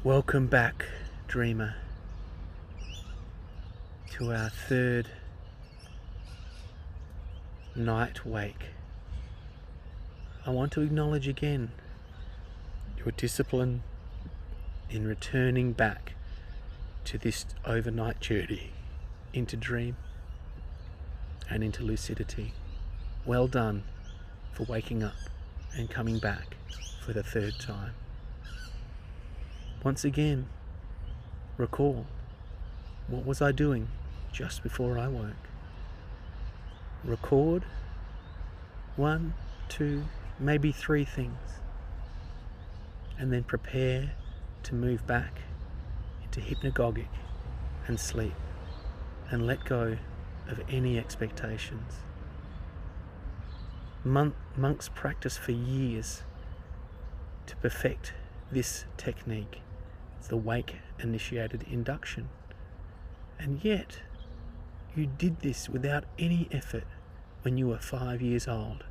Welcome back, dreamer, to our third night wake. I want to acknowledge again your discipline in returning back to this overnight journey into dream and into lucidity. Well done for waking up and coming back for the third time. Once again, recall, what was I doing just before I woke? Record 1, 2, maybe 3 things, and then prepare to move back into hypnagogic and sleep, and let go of any expectations. Monks practice for years to perfect this technique. It's the wake-initiated induction. And yet, you did this without any effort when you were 5 years old.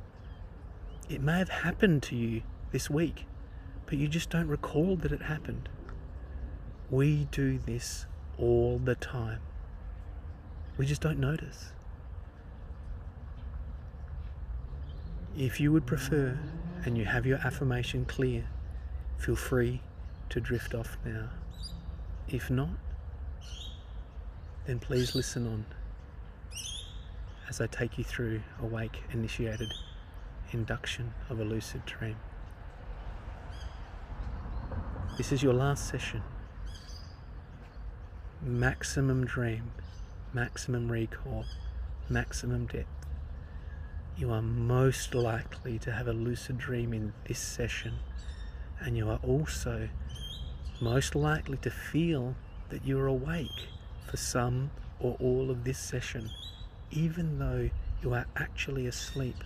It may have happened to you this week, but you just don't recall that it happened. We do this all the time. We just don't notice. If you would prefer, and you have your affirmation clear, feel free to drift off now. If not, then please listen on as I take you through a wake-initiated induction of a lucid dream. This is your last session. Maximum dream, maximum recall, maximum depth. You are most likely to have a lucid dream in this session, and you are also most likely to feel that you're awake for some or all of this session, even though you are actually asleep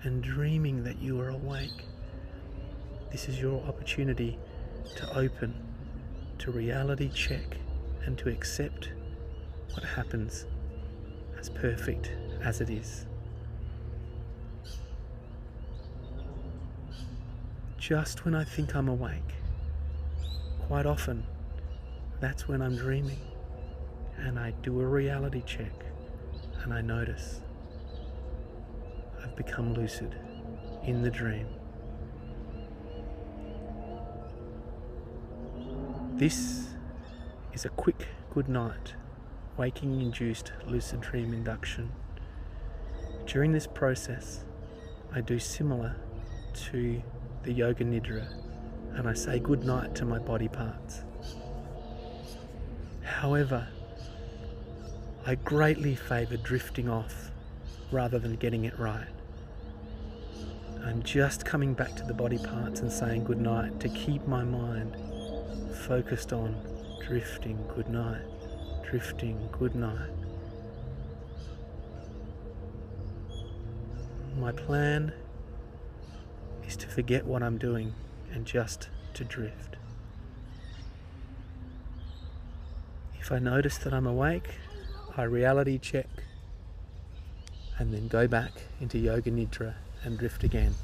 and dreaming that you are awake. This is your opportunity to open, to reality check, and to accept what happens as perfect as it is. Just when I think I'm awake, quite often, that's when I'm dreaming, and I do a reality check, and I notice I've become lucid in the dream. This is a quick good night, waking-induced lucid dream induction. During this process, I do similar to the yoga nidra, and I say good night to my body parts. However, I greatly favour drifting off rather than getting it right. I'm just coming back to the body parts and saying good night to keep my mind focused on drifting good night, drifting good night. My plan is to forget what I'm doing and just to drift. If I notice that I'm awake, I reality check and then go back into yoga nidra and drift again.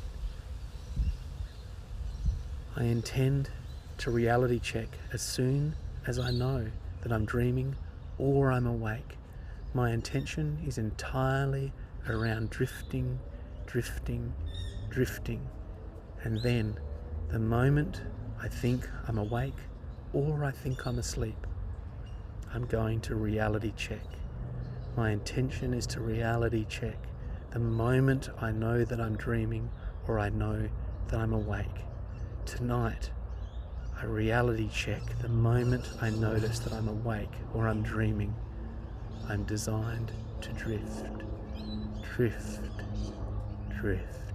I intend to reality check as soon as I know that I'm dreaming or I'm awake. My intention is entirely around drifting, drifting, drifting. And then, the moment I think I'm awake or I think I'm asleep, I'm going to reality check. My intention is to reality check the moment I know that I'm dreaming or I know that I'm awake. Tonight, I reality check the moment I notice that I'm awake or I'm dreaming. I'm designed to drift, drift, drift.